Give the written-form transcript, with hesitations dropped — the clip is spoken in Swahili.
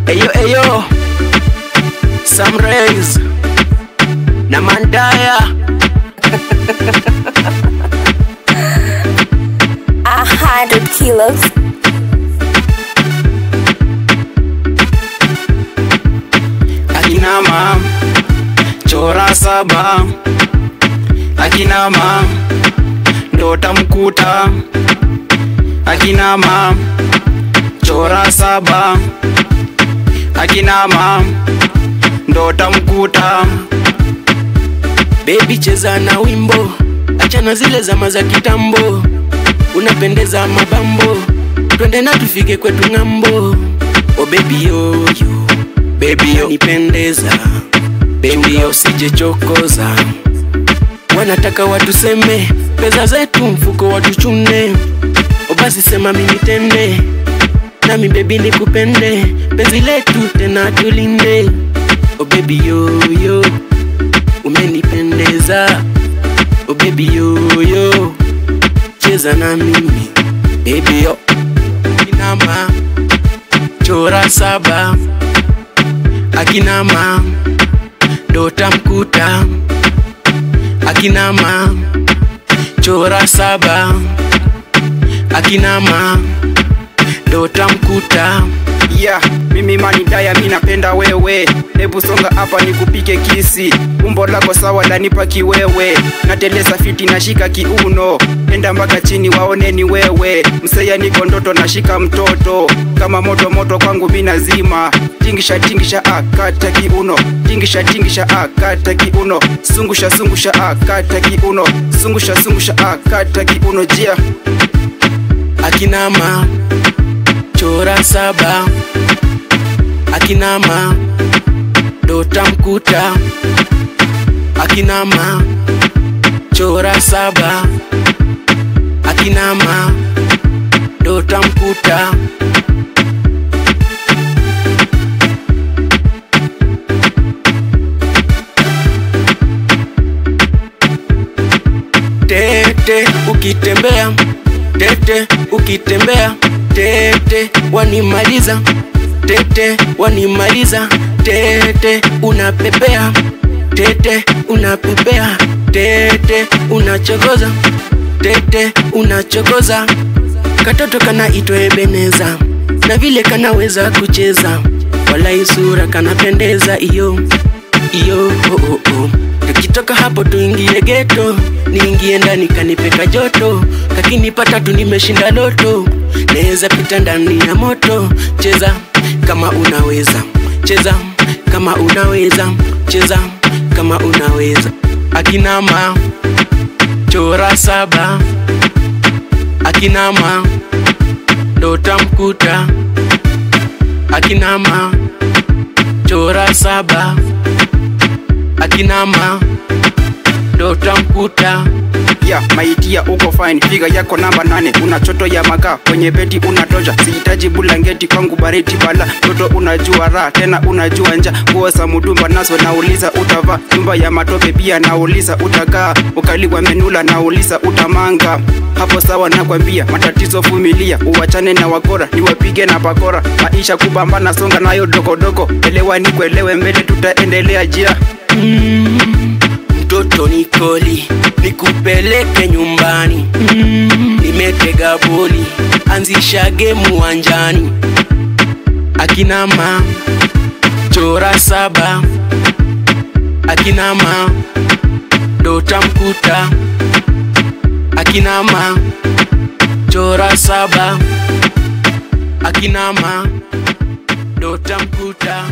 Eyo Sam Rays na Mandaya 100 kilos. Akinama chora saba, akinama ndo tamkuta. Akinama chora saba, akinama ndo tamkuta. Baby cheza na wimbo, achana zile zama za kitambo. Unapendeza mabambo, twende na tufike kwetu ngambo. Oh baby yo, baby yo nipendeza, baby yo usije chokoza. Wanataka watu seme, pesa zetu mfuko watu chune. O basi sema mimi tende, nami baby nikupende. Penzi letu tena tulinde. Oh baby yo, umenipendeza. Oh baby yo, cheza na mimi baby yo. Akinama chora saba, akinama ndo tamkuta. Akinama chora saba, akinama ndo tamkuta. Yeah, mimi Mandaya mimi napenda wewe. Hebu songa hapa nikupike kisi. Umbo lako sawa lanipa kiwewe. Nateleza fiti nashika kiuno. Enda mpaka chini waone ni wewe. Mseya niko ndoto nashika mtoto. Kama moto moto kwangu mimi nazima. Tingisha akata kiuno. Tingisha akata kiuno. Sungusha akata kiuno. Sungusha akata kiuno jia. Akinama chora saba, akinama ndo tamkuta. Akinama chora saba, akinama ndo tamkuta. Tete ukitembea, tete ukitembea, tete wanimaliza, tete wanimaliza. Tete unapepea, tete unapepea, tete unachokoza, tete unachokoza. Katoto kana itwa Ebeneza, na vile kanaweza kucheza. Wala sura kanapendeza iyo. Tukitoka hapo tuingie ghetto, niingie ndani kanipeka joto. Kakinipata tu nimeshinda loto, naweza pita ndani ya moto. Cheza kama unaweza, cheza kama unaweza, cheza kama unaweza. Akinama chora saba, akinama ndo tamkuta. Akinama chora saba, akinama ndo tamkuta. Yeah, maitia uko fine, figa yako namba 8. Una choto ya makaa, kwenye beti unatosha. Sihitaji bulangeti kwangu baridi bala. Toto unajua raha, tena unajua nja. Nguo za mudumba nazo nauliza utavaa. Nyumba ya matope pia nauliza utakaa. Ukali wa menula nauliza utamanga. Hapo sawa nakwambia, matatizo vumilia. Uwachane na wakora, niwapige na bakora. Maisha kubambana songa nayo dogo. Elewa nikuelewe, mbele tutaendelea jia. Mtoto Nikoli, nikupeleke nyumbani. Nimetega boli, anzisha game uwanjani. Akinama chora saba, akinama ndo tamkuta. Akinama chora saba, akinama ndo tamkuta.